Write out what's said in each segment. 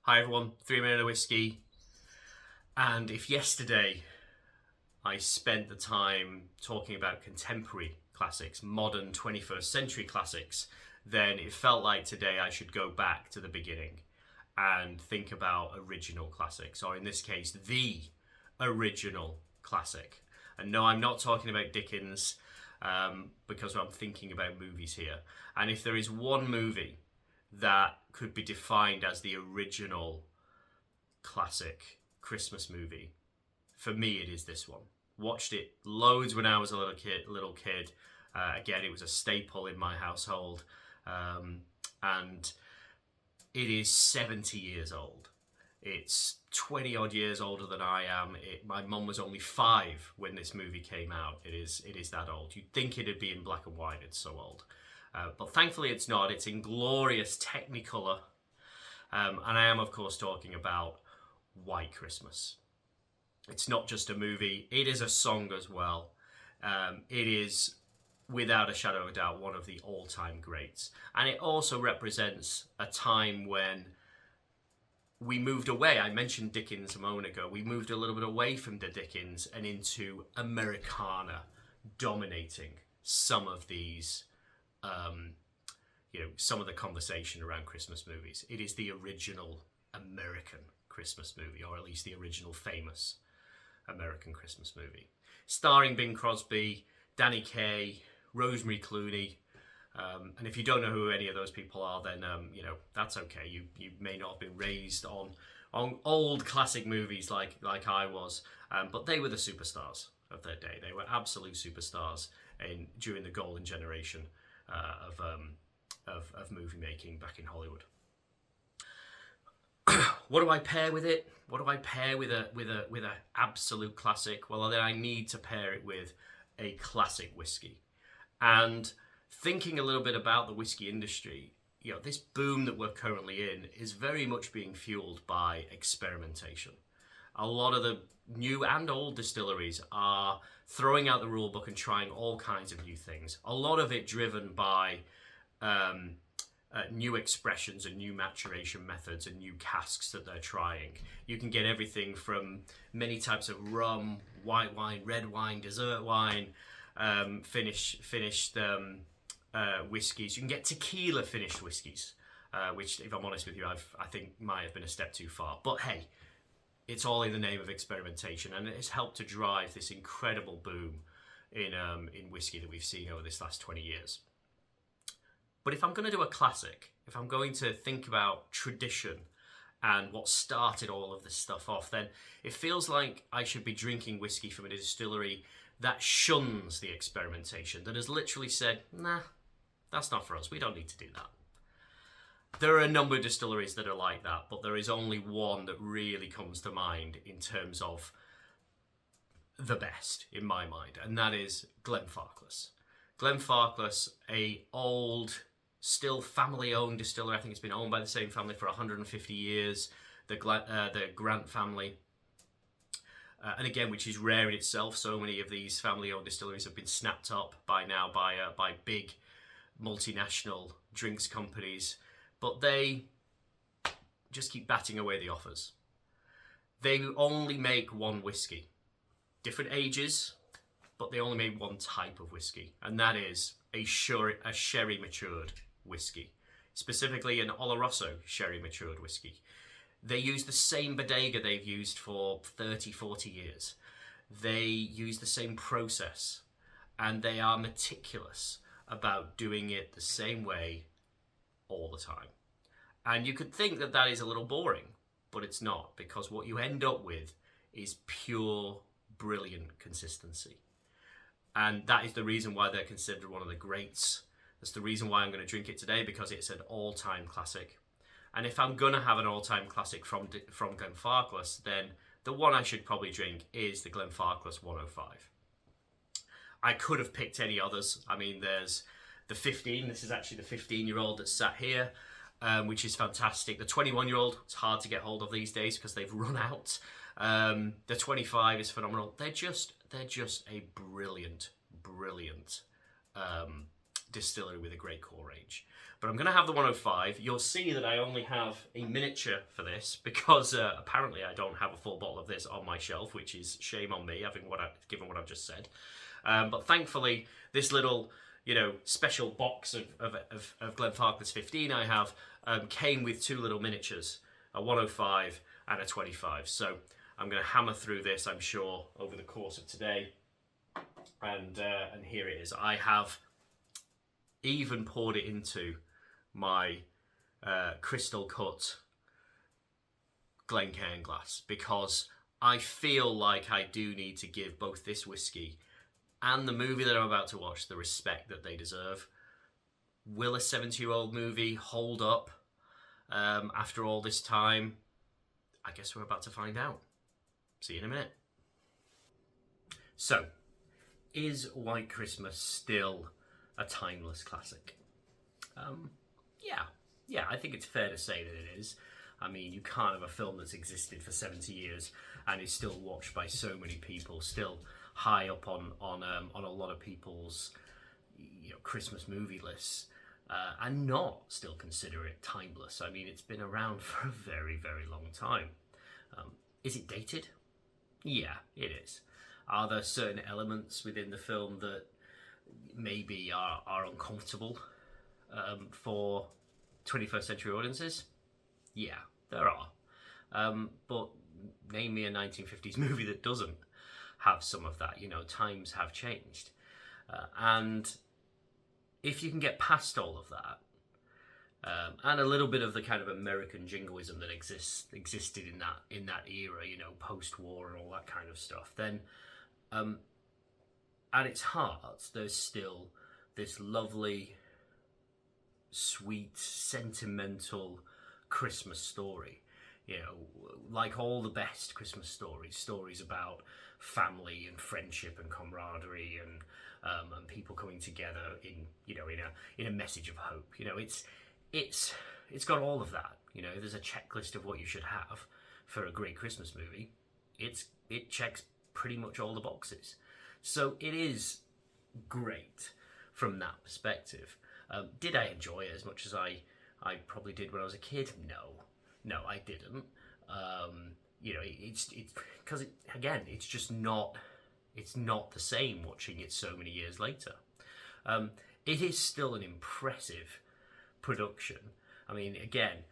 Hi everyone, 3 Minute of Whiskey. And if yesterday I spent the time talking about contemporary classics, modern 21st century classics, then it felt like today I should go back to the beginning and think about original classics, or in this case, the original classic. And no, I'm not talking about Dickens because I'm thinking about movies here. And if there is one movie that could be defined as the original classic Christmas movie, for me it is this one. Watched it loads when I was a little kid. Again, it was a staple in my household, and it is 70 years old. It's 20 odd years older than I am. My mum was only 5 when this movie came out. It is that old. You'd think it'd be in black and white, it's so old. But thankfully it's not. It's in glorious Technicolor. And I am, of course, talking about White Christmas. It's not just a movie, it is a song as well. It is, without a shadow of a doubt, one of the all-time greats. And it also represents a time when we moved away. I mentioned Dickens a moment ago. We moved a little bit away from the Dickens and into Americana dominating some of these some of the conversation around Christmas movies. It is the original American Christmas movie, or at least the original famous American Christmas movie. Starring Bing Crosby, Danny Kaye, Rosemary Clooney. And if you don't know who any of those people are, then that's okay. You may not have been raised on old classic movies like I was, but they were the superstars of their day. They were absolute superstars during the golden generation of movie making back in Hollywood. What do I pair with it? What do I pair with a absolute classic? Well, then I need to pair it with a classic whiskey. And thinking a little bit about the whiskey industry, this boom that we're currently in is very much being fueled by experimentation. A lot of the new and old distilleries are throwing out the rule book and trying all kinds of new things. A lot of it driven by new expressions and new maturation methods and new casks that they're trying. You can get everything from many types of rum, white wine, red wine, dessert wine, finished whiskies. You can get tequila finished whiskies, which, if I'm honest with you, I think might have been a step too far. But hey, it's all in the name of experimentation, and it has helped to drive this incredible boom in whiskey that we've seen over this last 20 years. But if I'm going to do a classic, if I'm going to think about tradition and what started all of this stuff off, then it feels like I should be drinking whiskey from a distillery that shuns the experimentation, that has literally said, nah, that's not for us, we don't need to do that. There are a number of distilleries that are like that, but there is only one that really comes to mind in terms of the best, in my mind, and that is Glenfarclas. Glenfarclas, a old, still family-owned distillery. I think it's been owned by the same family for 150 years, the Grant family. And again, which is rare in itself. So many of these family-owned distilleries have been snapped up by now by big multinational drinks companies, but they just keep batting away the offers. They only make one whiskey, different ages, but they only make one type of whiskey, and that is a sherry matured whiskey, specifically an Oloroso sherry matured whiskey. They use the same bodega they've used for 30, 40 years. They use the same process, and they are meticulous about doing it the same way all the time. And you could think that that is a little boring, but it's not, because what you end up with is pure, brilliant consistency. And that is the reason why they're considered one of the greats. That's the reason why I'm going to drink it today, because it's an all-time classic. And if I'm going to have an all-time classic from Glenfarclas, then the one I should probably drink is the Glenfarclas 105. I could have picked any others. I mean, there's the 15. This is actually the 15-year-old that's sat here, which is fantastic. The 21-year-old, it's hard to get hold of these days because they've run out. The 25 is phenomenal. They're just a brilliant distillery with a great core range. But I'm going to have the 105. You'll see that I only have a miniature for this because apparently I don't have a full bottle of this on my shelf, which is shame on me, given what I've just said. But thankfully, this little, special box of Glenfarclas 15 I have came with two little miniatures, a 105 and a 25. So I'm going to hammer through this, I'm sure, over the course of today. And here it is. I have even poured it into my crystal cut Glencairn glass because I feel like I do need to give both this whiskey and the movie that I'm about to watch the respect that they deserve. Will a 70-year-old movie hold up after all this time? I guess we're about to find out. See you in a minute. So, is White Christmas still a timeless classic? Yeah, I think it's fair to say that it is. I mean, you can't have a film that's existed for 70 years and is still watched by so many people, still high up on a lot of people's Christmas movie lists, and not still consider it timeless. I mean, it's been around for a very, very long time. Is it dated? Yeah, it is. Are there certain elements within the film that maybe are uncomfortable for 21st century audiences? Yeah, there are. But name me a 1950s movie that doesn't have some of that. Times have changed. And if you can get past all of that, and a little bit of the kind of American jingoism that existed in that era, post-war and all that kind of stuff, then at its heart, there's still this lovely, sweet, sentimental Christmas story. Like all the best Christmas stories about family and friendship and camaraderie and people coming together in a message of hope. It's got all of that. There's a checklist of what you should have for a great Christmas movie. It checks pretty much all the boxes. So it is great from that perspective. Did I enjoy it as much as I probably did when I was a kid? No, I didn't. It's because it's just not. It's not the same watching it so many years later. It is still an impressive production. I mean, again,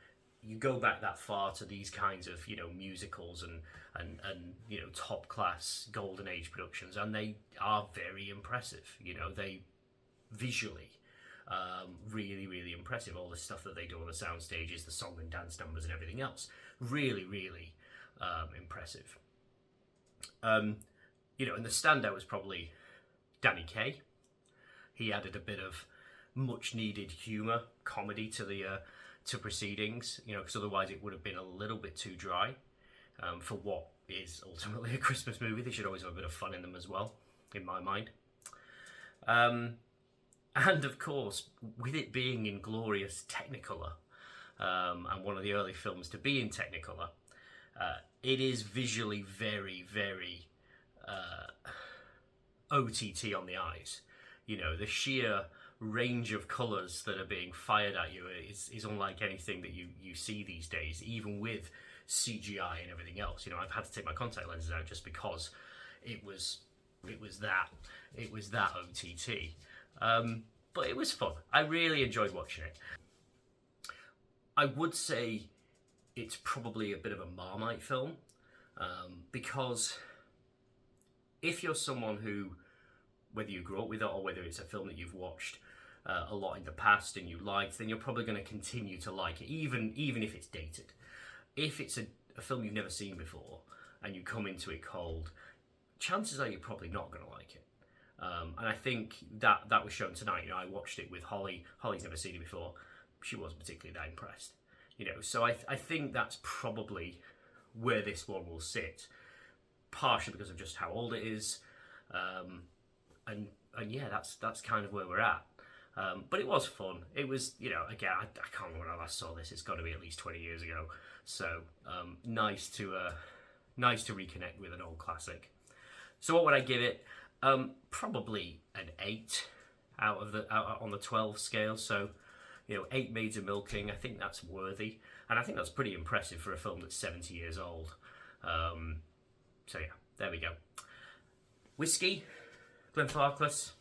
you go back that far to these kinds of musicals and top class golden age productions, and they are very impressive. They visually really, really impressive. All the stuff that they do on the sound stages, the song and dance numbers and everything else, really, really impressive. And the standout was probably Danny Kaye. He added a bit of much needed humour, comedy to proceedings, because otherwise it would have been a little bit too dry for what is ultimately a Christmas movie. They should always have a bit of fun in them as well, in my mind. And of course, with it being in glorious Technicolor, and one of the early films to be in Technicolor, it is visually very, very OTT on the eyes. The sheer range of colours that are being fired at you is unlike anything that you see these days, even with CGI and everything else. I've had to take my contact lenses out just because it was that OTT. But it was fun. I really enjoyed watching it. I would say it's probably a bit of a Marmite film, because if you're someone who, whether you grew up with it or whether it's a film that you've watched a lot in the past and you liked, then you're probably going to continue to like it, even if it's dated. If it's a film you've never seen before and you come into it cold, chances are you're probably not going to like it. And I think that was shown tonight. I watched it with Holly. Holly's never seen it before. She wasn't particularly that impressed. So I think that's probably where this one will sit, partially because of just how old it is, and yeah, that's kind of where we're at. But it was fun. It was, again, I can't remember when I last saw this. It's got to be at least 20 years ago. So nice to reconnect with an old classic. So what would I give it? Probably an 8 out on the 12 scale. So, 8 Maids of Milking, I think that's worthy, and I think that's pretty impressive for a film that's 70 years old. So yeah, there we go. Whisky, Glenfarclas.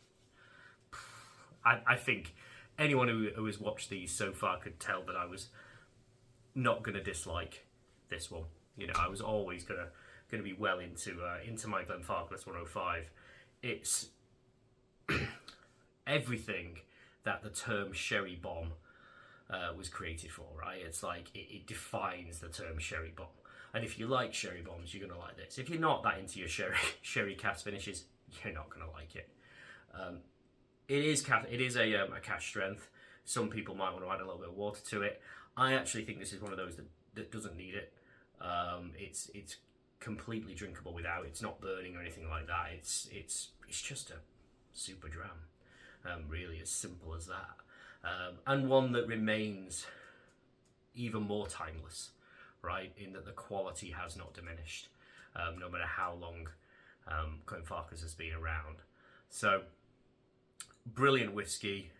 I think anyone who has watched these so far could tell that I was not going to dislike this one. I was always going to be well into my Glenfarclas 105. It's everything that the term sherry bomb was created for, right? It's like it defines the term sherry bomb. And if you like sherry bombs, you're going to like this. If you're not that into your sherry cast finishes, you're not going to like it. It is a cask strength. Some people might want to add a little bit of water to it. I actually think this is one of those that doesn't need it. It's completely drinkable without. It's not burning or anything like that. It's just a super dram. Really, as simple as that. And one that remains even more timeless, right? In that the quality has not diminished, no matter how long Glenfarclas has been around. So, brilliant whiskey,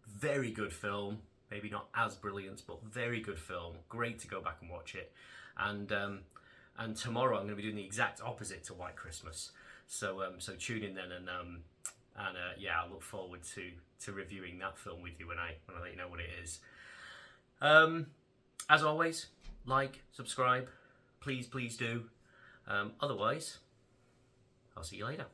very good film. Maybe not as brilliant, but very good film. Great to go back and watch it. And tomorrow I'm going to be doing the exact opposite to White Christmas. So tune in then, and yeah, I look forward to reviewing that film with you when I let you know what it is. As always, like, subscribe, please do. Otherwise, I'll see you later.